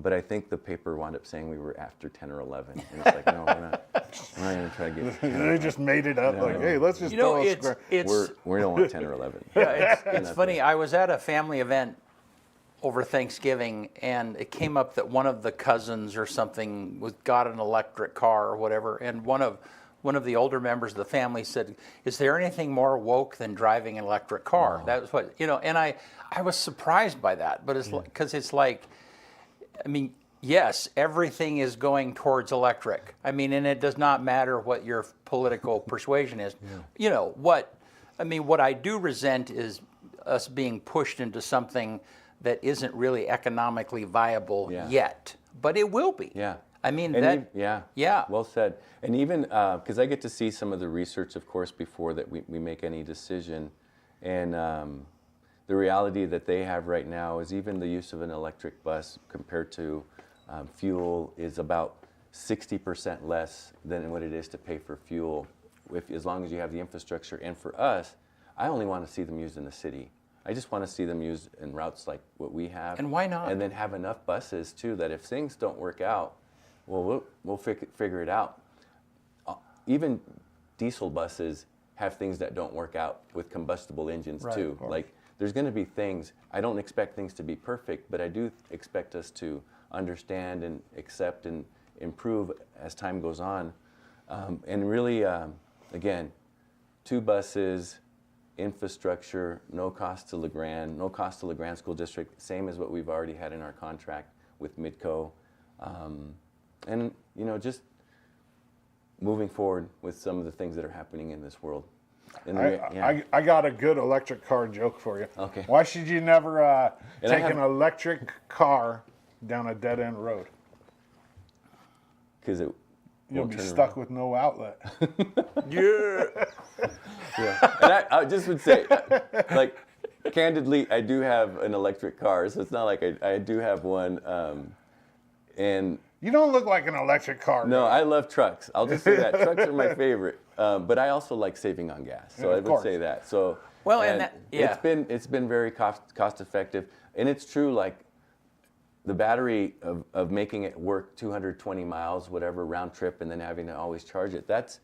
But I think the paper wound up saying we were after 10 or 11, and it's like, no, we're not going to try to get. They just made it up, like, hey, let's just You know, throw we don't want 10 or 11. Yeah, it's funny. I was at a family event over Thanksgiving, and it came up that one of the cousins or something got an electric car or whatever, and one of the older members of the family said, "Is there anything more woke than driving an electric car?" That was what, you know, and I was surprised by that, but it's because it's like, I mean, yes, everything is going towards electric. I mean, and it does not matter what your political persuasion is. You know, what I do resent is us being pushed into something that isn't really economically viable yet, but it will be. Yeah. I mean, and yeah. Well said. And even, because I get to see some of the research, of course, before that we make any decision. And the reality that they have right now is even the use of an electric bus compared to fuel is about 60% less than what it is to pay for fuel, as long as you have the infrastructure. And for us, I only want to see them used in the city. I just want to see them used in routes like what we have. And why not? And then have enough buses, too, that if things don't work out, well, we'll figure it out. Even diesel buses have things that don't work out with combustible engines, too. Like, there's going to be things. I don't expect things to be perfect, but I do expect us to understand and accept and improve as time goes on. And really, again, 2 buses, infrastructure, no cost to LeGrand School District, same as what we've already had in our contract with Midco. And, you know, just moving forward with some of the things that are happening in this world. I got a good electric car joke for you. Okay. Why should you never take an electric car down a dead-end road? Because you'll be stuck with no outlet. Yeah. Yeah. And I just would say, like, candidly, I do have an electric car, so it's not like I do have one. And you don't look like an electric car. No, I love trucks. I'll just say that. Trucks are my favorite. But I also like saving on gas, so I would say that. So well, and it's been very cost effective, and it's true. Like the battery of making it work 220 miles, whatever, round trip, and then having to always charge it, that's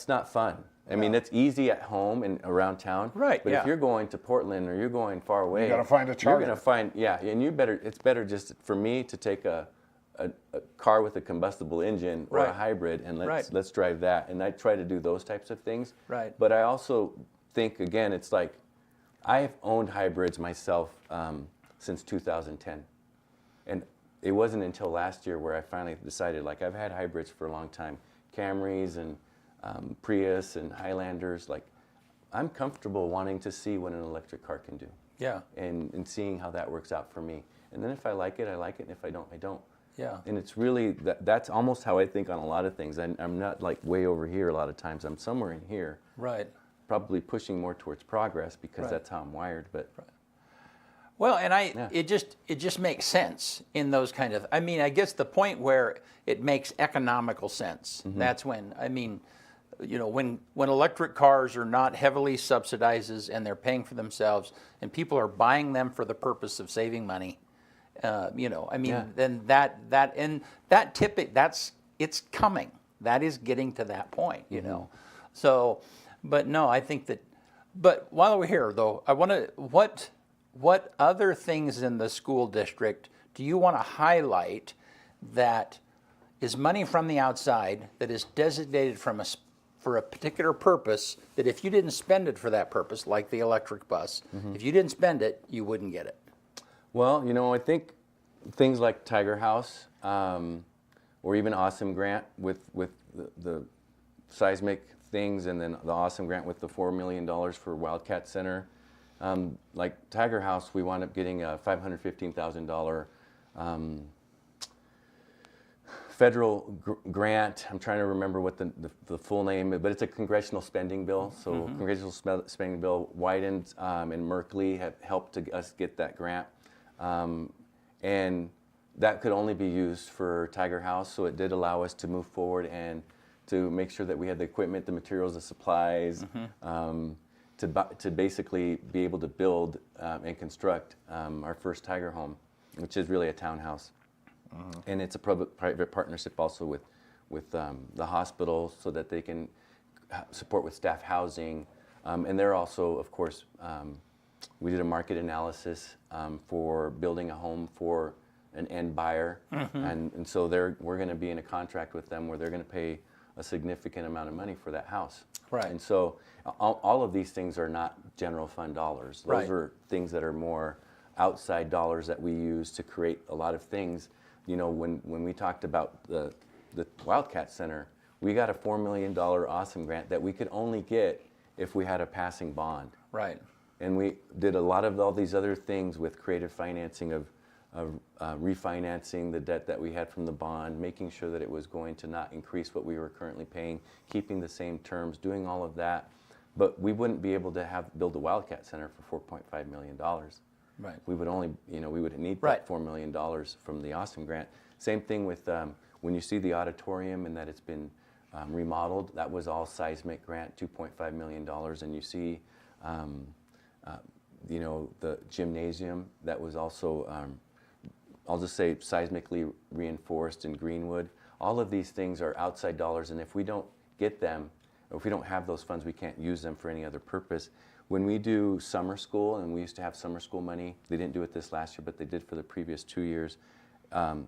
not fun. I mean, it's easy at home and around town. Right, But if you're going to Portland or you're going far away, You gotta find a you're charger. going to find, and it's better just for me to take a car with a combustible engine or a Right. hybrid and Right. let's drive that. And I try to do those types of things. Right. But I also think, again, it's like I've owned hybrids myself since 2010. And it wasn't until last year where I finally decided, like, I've had hybrids for a long time, Camrys and Prius and Highlanders. Like, I'm comfortable wanting to see what an electric car can do. Yeah. And seeing how that works out for me. And then if I like it, I like it. And if I don't, I don't. Yeah. And it's really, that's almost how I think on a lot of things. I'm not like way over here a lot of times. I'm somewhere in here. Right. Probably pushing more towards progress because Right. that's how I'm wired. But Well, and it just makes sense in those kind of. I mean, I guess the point where it makes economical sense. That's when, I mean, when electric cars are not heavily subsidized and they're paying for themselves, and people are buying them for the purpose of saving money. I mean, then it's coming. That is getting to that point. So, but no, I think that. But while we're here, though, I want to what other things in the school district do you want to highlight that is money from the outside that is designated for a particular purpose, that if you didn't spend it for that purpose, like the electric bus, if you didn't spend it, you wouldn't get it? well, I think things like Tiger House or even Awesome Grant with the seismic things, and then the Awesome Grant with the $4 million for Wildcat Center. Like Tiger House, we wound up getting a $515,000 federal grant. I'm trying to remember what the full name is, but it's a congressional spending bill. So congressional spending bill, Wyden and Merkley have helped us get that grant. And that could only be used for Tiger House, so it did allow us to move forward and to make sure that we had the equipment, the materials, the supplies, to basically be able to build and construct our first Tiger home, which is really a townhouse. And it's a public-private partnership also with the hospital, so that they can support with staff housing. And they're also, of course, we did a market analysis for building a home for an end buyer. And so we're going to be in a contract with them where they're going to pay a significant amount of money for that house. Right. And so all of these things are not general fund dollars. Those Right. are things that are more outside dollars that we use to create a lot of things. When we talked about the Wildcat Center, we got a $4 million Awesome Grant that we could only get if we had a passing bond. Right. And we did a lot of all these other things with creative financing of refinancing the debt that we had from the bond, making sure that it was going to not increase what we were currently paying, keeping the same terms, doing all of that. But we wouldn't be able to build the Wildcat Center for $4.5 million. Right. We would only, we would need Right. that $4 million from the Awesome Grant. Same thing with when you see the auditorium and that it's been remodeled, that was all seismic grant, $2.5 million. And you see, the gymnasium, that was also, I'll just say seismically reinforced in Greenwood. All of these things are outside dollars, and if we don't get them, or if we don't have those funds, we can't use them for any other purpose. When we do summer school, and we used to have summer school money, they didn't do it this last year, but they did for the previous 2 years.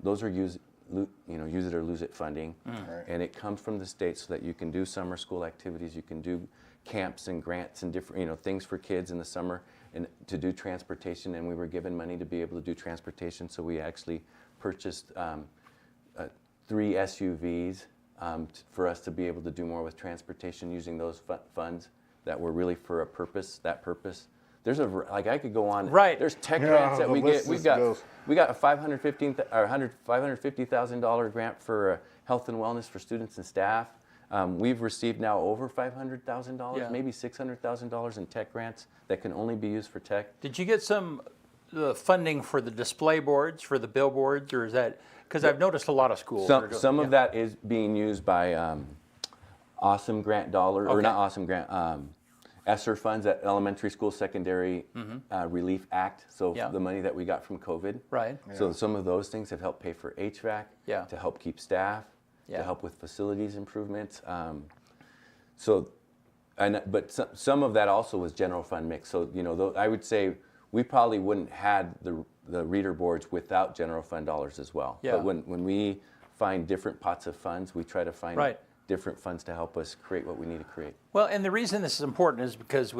Those are use it or lose it funding, Right. and it comes from the state so that you can do summer school activities, you can do camps and grants and different things for kids in the summer, and to do transportation. And we were given money to be able to do transportation, so we actually purchased 3 SUVs for us to be able to do more with transportation using those funds that were really for a purpose. There's I could go on. Right. There's tech grants that the we list get. just We got goes. a $550,000 grant for health and wellness for students and staff. We've received now over $500,000, Yeah. maybe $600,000 in tech grants that can only be used for tech. Did you get some funding for the display boards, for the billboards, or is that, because I've noticed a lot of schools. are doing- Some yeah. of that is being used by Awesome Grant dollar, or Okay. not Awesome Grant. ESSER funds, that Elementary School Secondary Relief Act. So Yeah. the money that we got from COVID. Right. So some of those things have helped pay for HVAC, Yeah. to help keep staff, Yeah. to help with facilities improvements. But some of that also was general fund mix. So, you know, I would say we probably wouldn't had the reader boards without general fund dollars as well. Yeah. But when we find different pots of funds, we try to find Right. different funds to help us create what we need to create. Well, and the reason this is important is because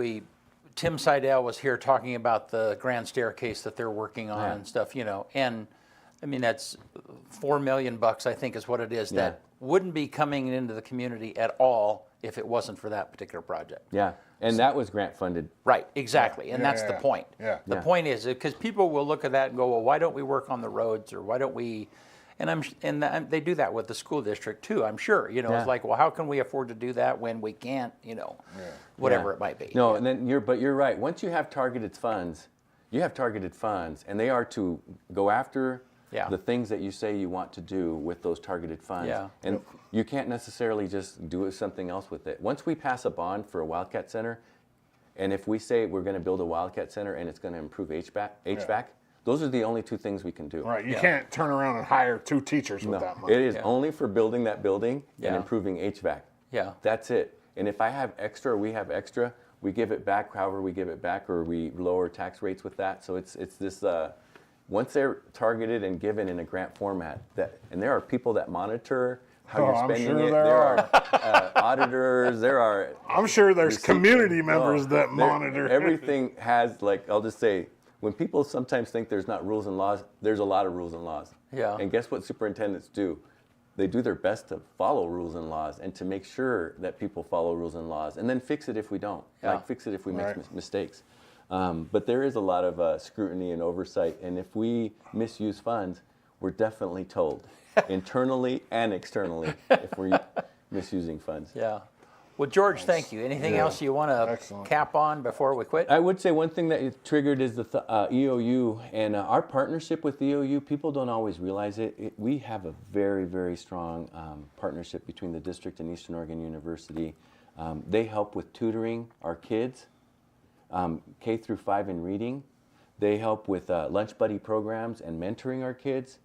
Tim Seidel was here talking about the grand staircase that they're working on and stuff, you know, and I mean, that's $4 million, I think is what it is, that wouldn't be coming into the community at all if it wasn't for that particular project. Yeah, and that was grant funded. Right, exactly, and that's the point. Yeah. The point is, because people will look at that and go, well, why don't we work on the roads, or why don't we, and they do that with the school district too, I'm sure, you know, it's like, well, how can we afford to do that when we can't, you know, whatever it might be. No, and then you're right. Once you have targeted funds, and they are to go after the things that you say you want to do with those targeted funds. Yeah. And you can't necessarily just do something else with it. Once we pass a bond for a Wildcat Center, and if we say we're going to build a Wildcat Center and it's going to improve HVAC, those are the only two things we can do. Right. You can't turn around and hire 2 teachers with that money. It is only for building that building and improving HVAC. Yeah. That's it. And if I have extra, we have extra, we give it back however we give it back, or we lower tax rates with that. So it's this, once they're targeted and given in a grant format, and there are people that monitor how you're spending I'm sure it. there are auditors. There are. I'm sure there's community members that monitor. Everything has, like, I'll just say, when people sometimes think there's not rules and laws, there's a lot of rules and laws. Yeah. And guess what superintendents do? They do their best to follow rules and laws and to make sure that people follow rules and laws, and then fix it if we don't. Like, fix it if we make mistakes. But there is a lot of scrutiny and oversight, and if we misuse funds, we're definitely told, internally and externally, if we're misusing funds. Yeah. Well, George, thank you. Anything else you want to cap on before we quit? I would say one thing that it triggered is the EOU, and our partnership with EOU, people don't always realize it. We have a very, very strong partnership between the district and Eastern Oregon University. They help with tutoring our kids, K through 5 in reading. They help with lunch buddy programs and mentoring our kids.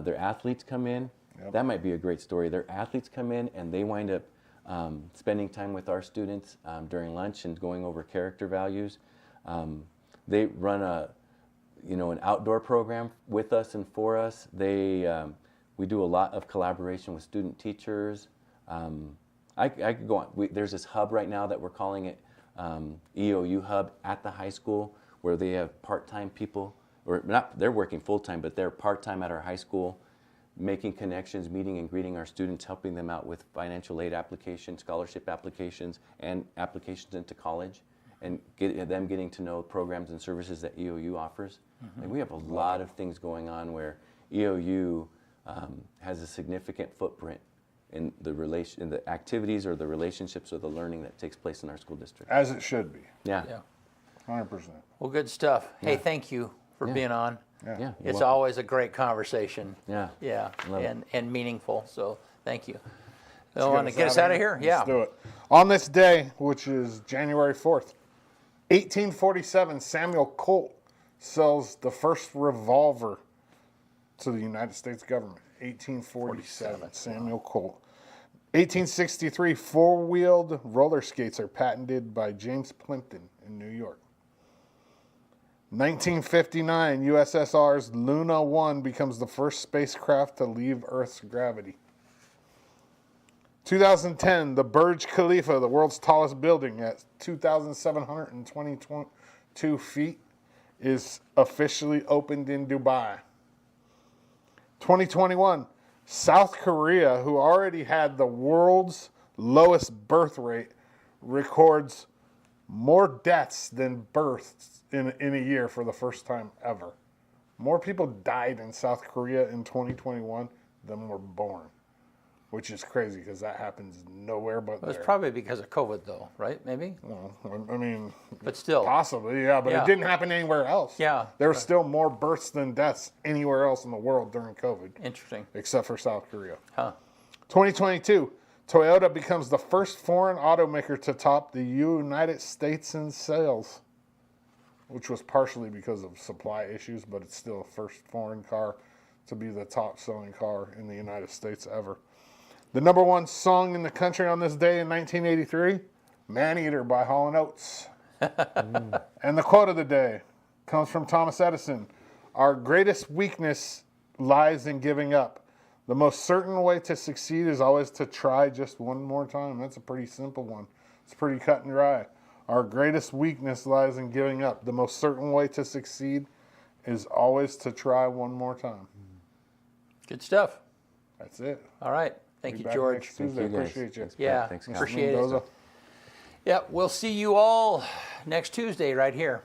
Their athletes come in. That might be a great story. Their athletes come in and they wind up spending time with our students during lunch and going over character values. They run an outdoor program with us and for us. We do a lot of collaboration with student teachers. I could go on. There's this hub right now that we're calling it EOU Hub at the high school, where they have part-time people, or not, they're working full-time, but they're part-time at our high school, making connections, meeting and greeting our students, helping them out with financial aid applications, scholarship applications, and applications into college, and them getting to know programs and services that EOU offers. And we have a lot of things going on where EOU has a significant footprint in the activities or the relationships or the learning that takes place in our school district. As it should be. Yeah. 100%. Well, good stuff. Hey, thank you for being on. Yeah. It's always a great conversation. Yeah. Yeah, Love it. and meaningful. So thank you. You want to get us out of here? Let's do it. On this day, which is January 4th, 1847, Samuel Colt sells the first revolver to the United States government. 1847, Samuel Colt. 1863, four-wheeled roller skates are patented by James Plimpton in New York. 1959, USSR's Luna 1 becomes the first spacecraft to leave Earth's gravity. 2010, the Burj Khalifa, the world's tallest building at 2,722 feet, is officially opened in Dubai. 2021, South Korea, who already had the world's lowest birth rate, records more deaths than births in a year for the first time ever. More people died in South Korea in 2021 than were born, which is crazy because that happens nowhere but there. It's probably because of COVID, though, right? Maybe? Well, I mean, but still. Possibly, yeah, but it didn't happen anywhere else. Yeah. There were still more births than deaths anywhere else in the world during COVID. Interesting. Except for South Korea. Huh. 2022, Toyota becomes the first foreign automaker to top the United States in sales, which was partially because of supply issues, but it's still the first foreign car to be the top selling car in the United States ever. The number one song in the country on this day in 1983, Man-Eater by Hall & Oates. And the quote of the day comes from Thomas Edison. Our greatest weakness lies in giving up. The most certain way to succeed is always to try just one more time. That's a pretty simple one. It's pretty cut and dry. Our greatest weakness lies in giving up. The most certain way to succeed is always to try one more time. Good stuff. That's it. All right. Thank you, George. Thank you, appreciate you. Yeah, Thanks, appreciate Mendoza. it. Yeah, we'll see you all next Tuesday right here.